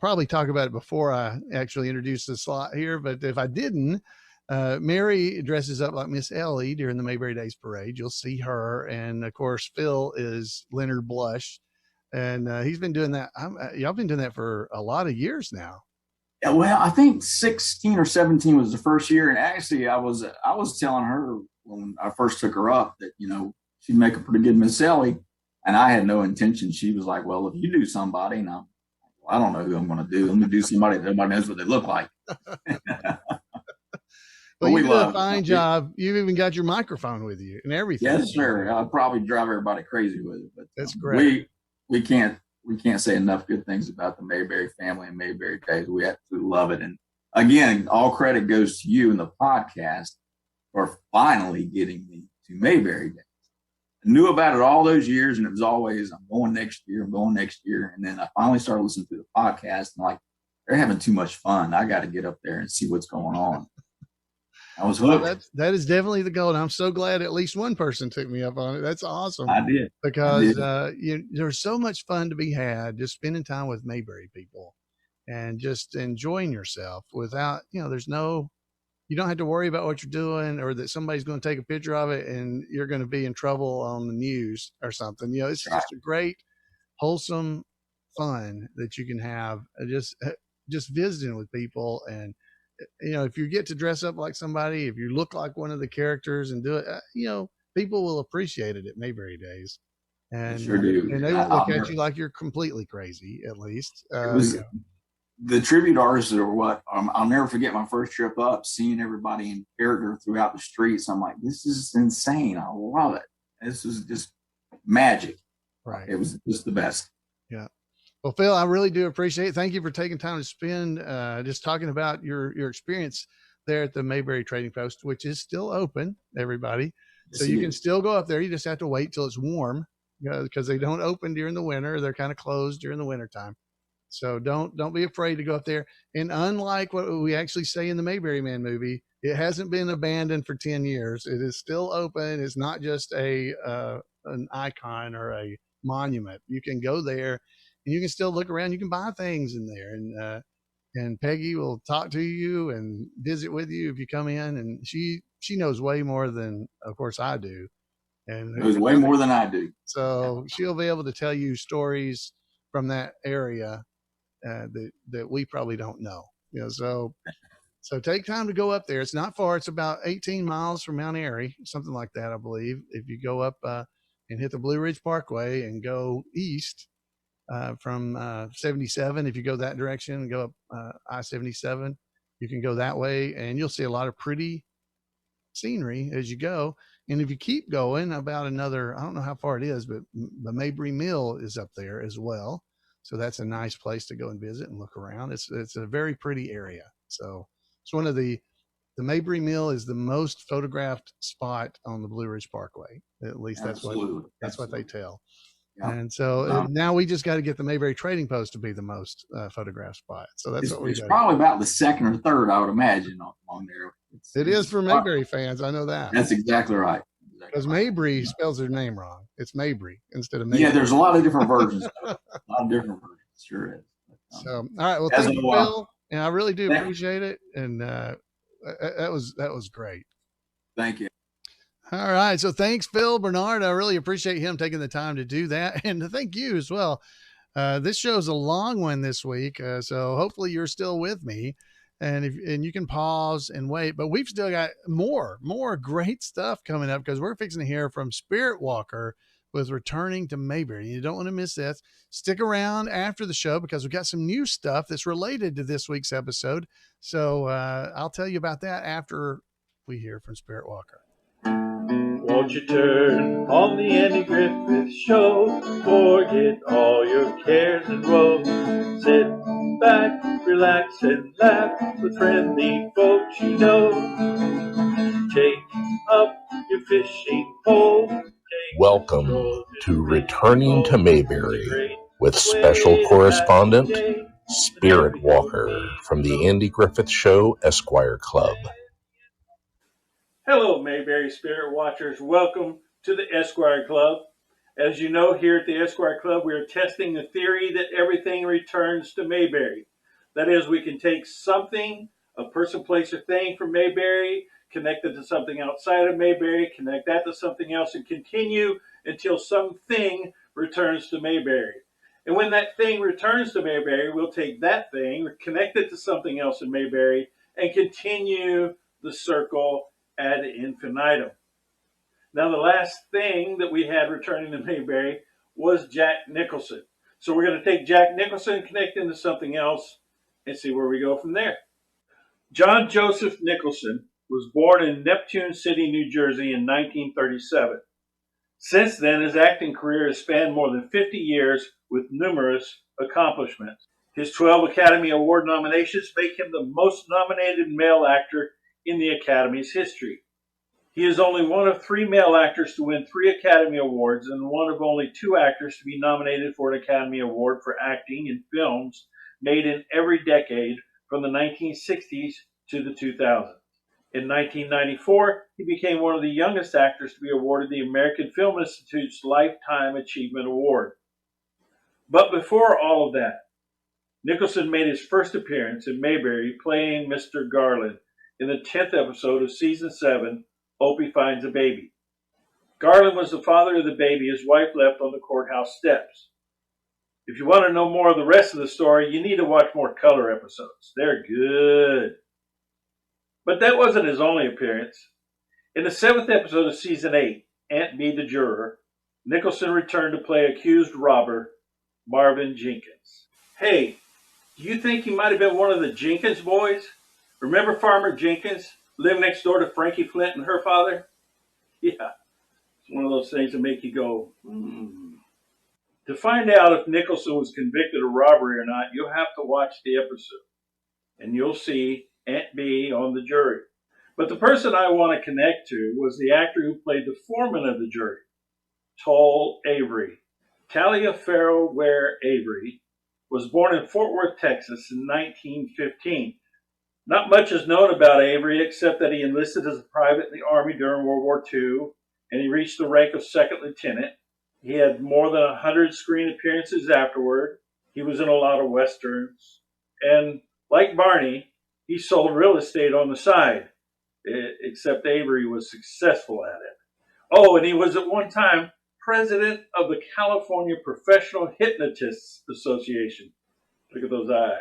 probably talk about it before I actually introduce the slot here, but if I didn't, Mary dresses up like Miss Ellie during the Mayberry Days Parade. You'll see her. And of course, Phil is Leonard Blush. And he's been doing that. Y'all been doing that for a lot of years now. Yeah, well, I think 16 or 17 was the first year. And actually, I was telling her when I first took her up that, she'd make a pretty good Miss Ellie. And I had no intention. She was like, well, if you do somebody, and I don't know who I'm going to do. I'm going to do somebody that nobody knows what they look like. Well, you did a fine job. You've even got your microphone with you and everything. Yes, sir. I'll probably drive everybody crazy with it. But that's great. We can't say enough good things about the Mayberry family and Mayberry Days. We absolutely love it. And again, all credit goes to you and the podcast for finally getting me to Mayberry Days. I knew about it all those years, and it was always, I'm going next year. And then I finally started listening to the podcast, and like, they're having too much fun. I got to get up there and see what's going on. I was hooked. Well, that is definitely the goal. And I'm so glad at least one person took me up on it. That's awesome. I did. Because there's so much fun to be had just spending time with Mayberry people and just enjoying yourself without, you don't have to worry about what you're doing or that somebody's going to take a picture of it and you're going to be in trouble on the news or something. It's just a great, wholesome fun that you can have just visiting with people. And, if you get to dress up like somebody, if you look like one of the characters and do it, people will appreciate it at Mayberry Days. And, sure do. And they won't look at you like you're completely crazy, at least. The tribute artists are what I'll never forget my first trip up, seeing everybody in character throughout the streets. I'm like, this is insane. I love it. This is just magic. Right. It was just the best. Yeah. Well, Phil, I really do appreciate it. Thank you for taking time to spend just talking about your experience there at the Mayberry Trading Post, which is still open, everybody. So you can still go up there. You just have to wait till it's warm because they don't open during the winter. They're kind of closed during the winter time. So don't be afraid to go up there. And unlike what we actually say in the Mayberry Man movie, it hasn't been abandoned for 10 years. It is still open. It's not just an icon or a monument. You can go there and you can still look around. You can buy things in there, and Peggy will talk to you and visit with you if you come in. And she knows way more than, of course, I do. And knows way more than I do. So she'll be able to tell you stories from that area that we probably don't know. So take time to go up there. It's not far. It's about 18 miles from Mount Airy, something like that, I believe. If you go up and hit the Blue Ridge Parkway and go east from 77, if you go that direction and go up I-77, you can go that way, and you'll see a lot of pretty scenery as you go. And if you keep going about another, I don't know how far it is, but the Mayberry Mill is up there as well. So that's a nice place to go and visit and look around. It's a very pretty area. So it's one of the Mayberry Mill is the most photographed spot on the Blue Ridge Parkway. At least that's what they tell. Yeah. And so now we just got to get the Mayberry Trading Post to be the most photographed spot. So that's what we got. It's probably about the second or third, I would imagine, on there. It is for Mayberry fans. I know that. That's exactly right. Because Mayberry spells their name wrong. It's Mayberry instead of Mayberry. Yeah, there's a lot of different versions. Sure is. So, all right. Well, thank you, Phil. And I really do appreciate it. And that was great. Thank you. All right. So thanks, Phil Barnard. I really appreciate him taking the time to do that. And thank you as well. This show's a long one this week. So hopefully you're still with me. And you can pause and wait, but we've still got more great stuff coming up because we're fixing to hear from SpiritWalker with Returning to Mayberry. You don't want to miss this. Stick around after the show because we've got some new stuff that's related to this week's episode. So I'll tell you about that after we hear from SpiritWalker. Won't you turn on the Andy Griffith Show? Forget all your cares and woes. Sit back, relax, and laugh with friendly folks you know. Take up your fishing pole. Welcome to Returning to Mayberry with special correspondent SpiritWalker from the Andy Griffith Show, Esquire Club. Hello, Mayberry Spirit Watchers. Welcome to the Esquire Club. As you know, here at the Esquire Club, we are testing the theory that everything returns to Mayberry. That is, we can take something, a person, place, or thing from Mayberry, connect it to something outside of Mayberry, connect that to something else, and continue until something returns to Mayberry. And when that thing returns to Mayberry, we'll take that thing, connect it to something else in Mayberry, and continue the circle ad infinitum. Now, the last thing that we had returning to Mayberry was Jack Nicholson. So we're going to take Jack Nicholson, connect into something else, and see where we go from there. John Joseph Nicholson was born in Neptune City, New Jersey in 1937. Since then, his acting career has spanned more than 50 years with numerous accomplishments. His 12 Academy Award nominations make him the most nominated male actor in the Academy's history. He is only one of 3 male actors to win 3 Academy Awards and one of only 2 actors to be nominated for an Academy Award for acting in films made in every decade from the 1960s to the 2000s. In 1994, he became one of the youngest actors to be awarded the American Film Institute's Lifetime Achievement Award. But before all of that, Nicholson made his first appearance in Mayberry playing Mr. Garland in the 10th episode of Season 7, Opie Finds a Baby. Garland was the father of the baby his wife left on the courthouse steps. If you want to know more of the rest of the story, you need to watch more color episodes. They're good. But that wasn't his only appearance. In the 7th episode of Season 8, Aunt Bee the Juror, Nicholson returned to play accused robber Marvin Jenkins. Hey, do you think he might have been one of the Jenkins boys? Remember Farmer Jenkins? Lived next door to Frankie Flint and her father? Yeah, it's one of those things that make you go, To find out if Nicholson was convicted of robbery or not, you'll have to watch the episode. And you'll see Aunt Bee on the jury. But the person I want to connect to was the actor who played the foreman of the jury, Toll Avery. Taliaferro Ware Avery was born in Fort Worth, Texas in 1915. Not much is known about Avery except that he enlisted as a private in the Army during World War II, and he reached the rank of second lieutenant. He had more than 100 screen appearances afterward. He was in a lot of westerns. And like Barney, he sold real estate on the side, except Avery was successful at it. Oh, and he was at one time president of the California Professional Hypnotists Association. Look at those eyes.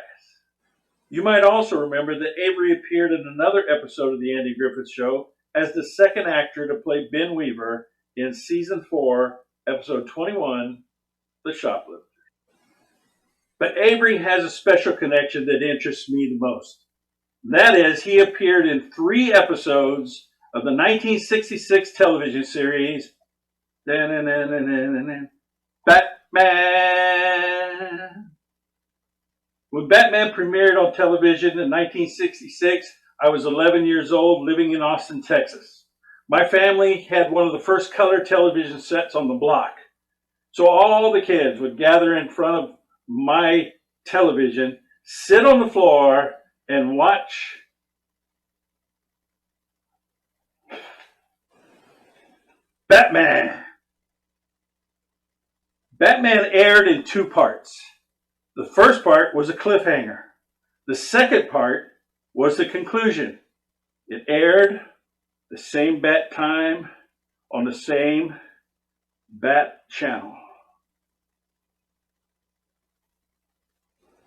You might also remember that Avery appeared in another episode of The Andy Griffith Show as the second actor to play Ben Weaver in Season 4, Episode 21, The Shoplifter. But Avery has a special connection that interests me the most. That is, he appeared in 3 episodes of the 1966 television series Batman. When Batman premiered on television in 1966, I was 11 years old, living in Austin, Texas. My family had one of the first color television sets on the block. So all the kids would gather in front of my television, sit on the floor, and watch Batman. Batman aired in 2 parts. The first part was a cliffhanger. The second part was the conclusion. It aired the same bat time on the same bat channel.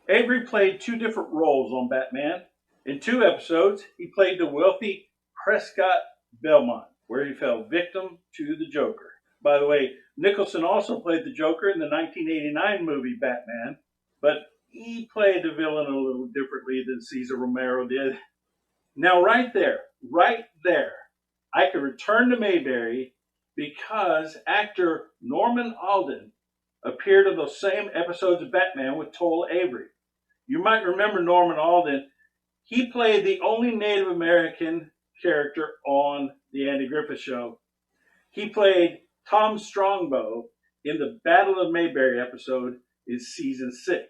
Avery played 2 different roles on Batman. In 2 episodes, he played the wealthy Prescott Belmont, where he fell victim to the Joker. By the way, Nicholson also played the Joker in the 1989 movie Batman, but he played the villain a little differently than Cesar Romero did. Now, right there, I could return to Mayberry because actor Norman Alden appeared in those same episodes of Batman with Toll Avery. You might remember Norman Alden. He played the only Native American character on The Andy Griffith Show. He played Tom Strongbow in the Battle of Mayberry episode in Season 6.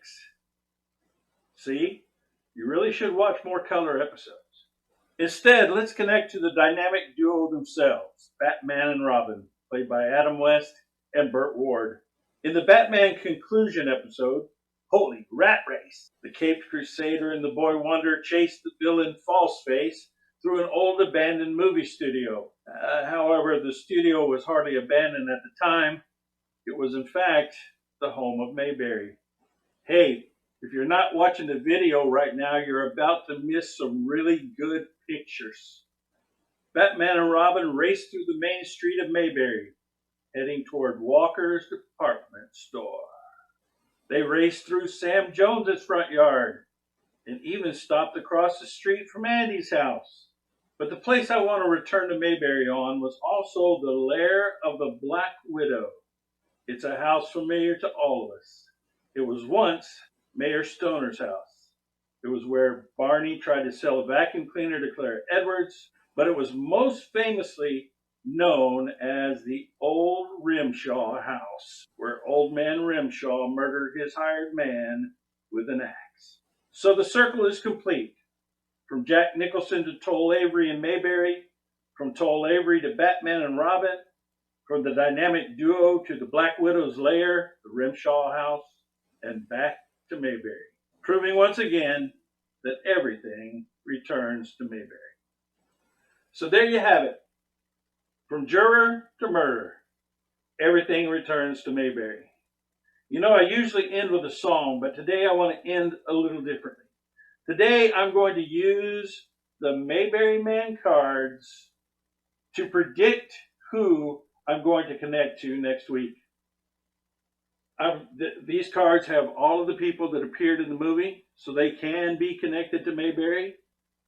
See, you really should watch more color episodes. Instead, let's connect to the dynamic duo themselves, Batman and Robin, played by Adam West and Burt Ward. In the Batman conclusion episode, Holy Rat Race, the Caped Crusader and the Boy Wonder chased the villain Falseface through an old abandoned movie studio. However, the studio was hardly abandoned at the time. It was, in fact, the home of Mayberry. Hey, if you're not watching the video right now, you're about to miss some really good pictures. Batman and Robin race through the main street of Mayberry, heading toward Walker's department store. They raced through Sam Jones's front yard and even stopped across the street from Andy's house. But the place I want to return to Mayberry on was also the lair of the Black Widow. It's a house familiar to all of us. It was once Mayor Stoner's house. It was where Barney tried to sell a vacuum cleaner to Claire Edwards, but it was most famously known as the Old Rimshaw House, where Old Man Rimshaw murdered his hired man with an axe. So the circle is complete. From Jack Nicholson to Toll Avery and Mayberry, from Toll Avery to Batman and Robin, from the dynamic duo to the Black Widow's lair, the Rimshaw House, and back to Mayberry, proving once again that everything returns to Mayberry. So there you have it. From juror to murder, everything returns to Mayberry. You know, I usually end with a song, but today I want to end a little differently. Today I'm going to use the Mayberry Man cards to predict who I'm going to connect to next week. These cards have all of the people that appeared in the movie, so they can be connected to Mayberry.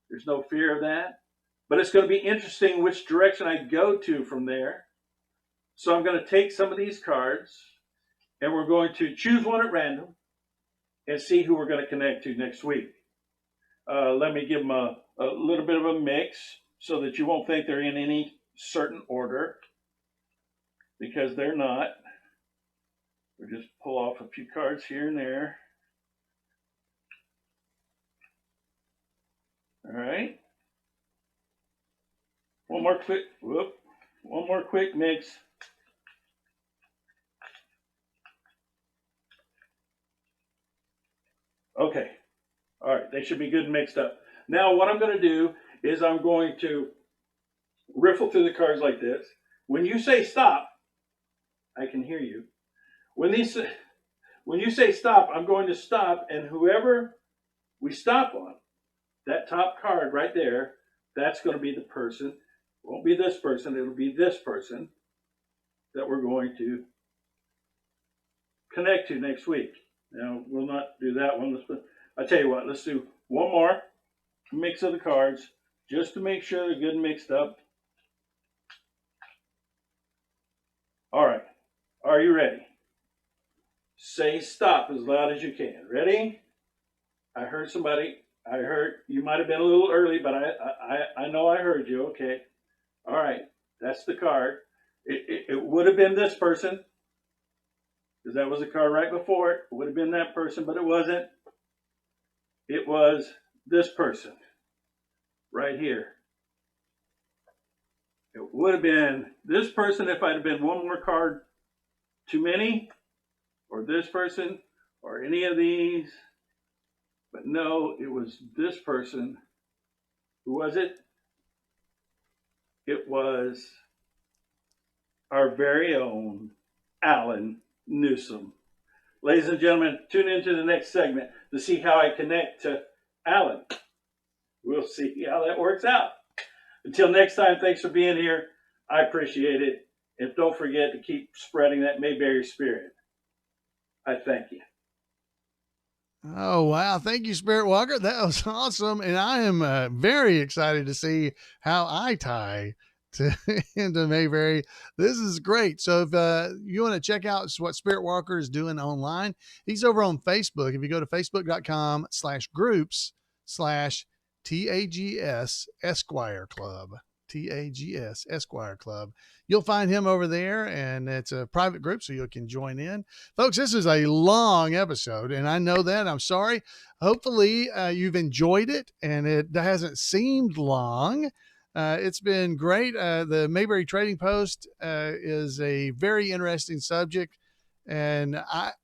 There's no fear of that. But it's going to be interesting which direction I go to from there. So I'm going to take some of these cards, and we're going to choose one at random and see who we're going to connect to next week. Let me give them a little bit of a mix so that you won't think they're in any certain order, because they're not. We'll just pull off a few cards here and there. All right. One more quick mix. Okay. All right. They should be good and mixed up. Now what I'm going to do is I'm going to riffle through the cards like this. When you say stop, I can hear you. When you say stop, I'm going to stop, and whoever we stop on, that top card right there, that's going to be the person. It won't be this person, it'll be this person that we're going to connect to next week. Now, we'll not do that one. I'll tell you what, let's do one more mix of the cards just to make sure they're good and mixed up. All right, are you ready? Say stop as loud as you can. Ready? I heard somebody. I heard you might have been a little early, but I know I heard you. Okay. All right. That's the card. It would have been this person, because that was the card right before it. It would have been that person, but it wasn't. It was this person right here. It would have been this person if I'd have been one more card too many, or this person, or any of these. But no, it was this person. Who was it? It was our very own Alan Newsom. Ladies and gentlemen, tune into the next segment to see how I connect to Alan. We'll see how that works out. Until next time, thanks for being here. I appreciate it. And don't forget to keep spreading that Mayberry spirit. I thank you. Oh, wow. Thank you, SpiritWalker. That was awesome. And I am very excited to see how I tie into Mayberry. This is great. So if you want to check out what SpiritWalker is doing online, he's over on Facebook. If you go to facebook.com/groups/TAGS Esquire Club, TAGS Esquire Club. You'll find him over there, and it's a private group, so you can join in. Folks, this is a long episode, and I know that. I'm sorry. Hopefully, you've enjoyed it, and it hasn't seemed long. It's been great. The Mayberry Trading Post is a very interesting subject, and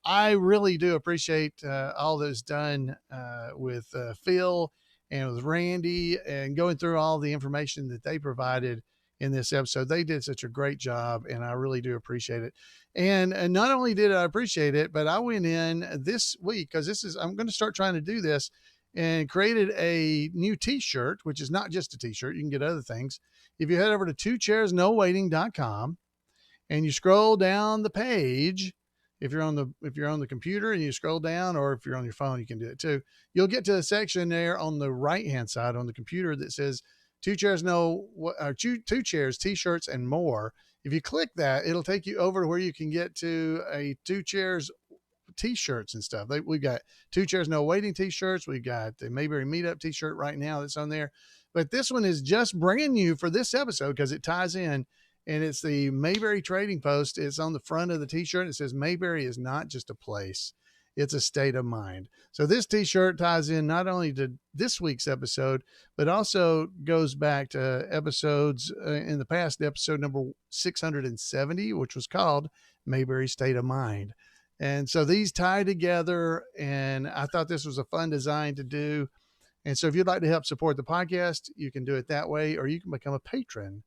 I really do appreciate all that's done with Phil and with Randy, and going through all the information that they provided in this episode. They did such a great job, and I really do appreciate it. And not only did I appreciate it, but I went in this week, because I'm going to start trying to do this, and created a new t-shirt, which is not just a t-shirt. You can get other things. If you head over to twochairsnowaiting.com and you scroll down the page, if you're on the computer and you scroll down, or if you're on your phone, you can do it too. You'll get to a section there on the right-hand side on the computer that says two chairs, t-shirts, and more. If you click that, it'll take you over to where you can get to a Two Chairs t-shirts and stuff. We've got Two Chairs No Waiting t-shirts. We've got the Mayberry Meetup t-shirt right now that's on there. But this one is just brand new for this episode because it ties in, and it's the Mayberry Trading Post. It's on the front of the t-shirt. It says Mayberry is not just a place, it's a state of mind. So this t-shirt ties in not only to this week's episode, but also goes back to episodes in the past, episode number 670, which was called Mayberry State of Mind. And so these tie together, and I thought this was a fun design to do. And so if you'd like to help support the podcast, you can do it that way, or you can become a patron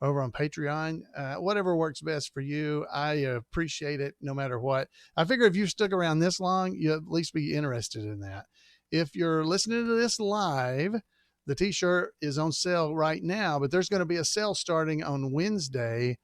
over on Patreon. Whatever works best for you. I appreciate it no matter what. I figure if you stuck around this long, you'll at least be interested in that. If you're listening to this live, the t-shirt is on sale right now, but there's going to be a sale starting on Wednesday,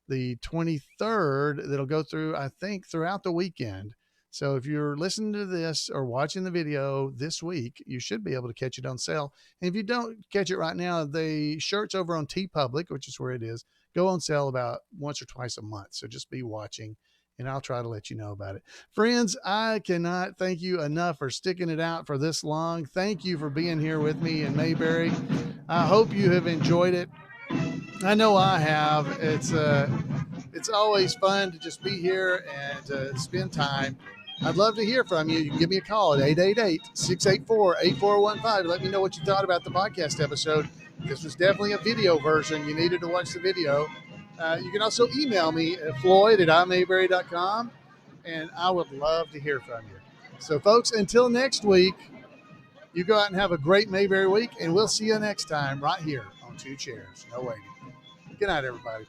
the 23rd, that'll go through, I think, throughout the weekend. So if you're listening to this or watching the video this week, you should be able to catch it on sale. And if you don't catch it right now, the shirts over on TeePublic, which is where it is, go on sale about once or twice a month. So just be watching, and I'll try to let you know about it. Friends, I cannot thank you enough for sticking it out for this long. Thank you for being here with me in Mayberry. I hope you have enjoyed it. I know I have. It's always fun to just be here and spend time. I'd love to hear from you. You can give me a call at 888-684-8415. Let me know what you thought about the podcast episode. This was definitely a video version. You needed to watch the video. You can also email me at floyd@imayberry.com, and I would love to hear from you. So, folks, until next week, you go out and have a great Mayberry week, and we'll see you next time right here on Two Chairs No Waiting. Good night, everybody.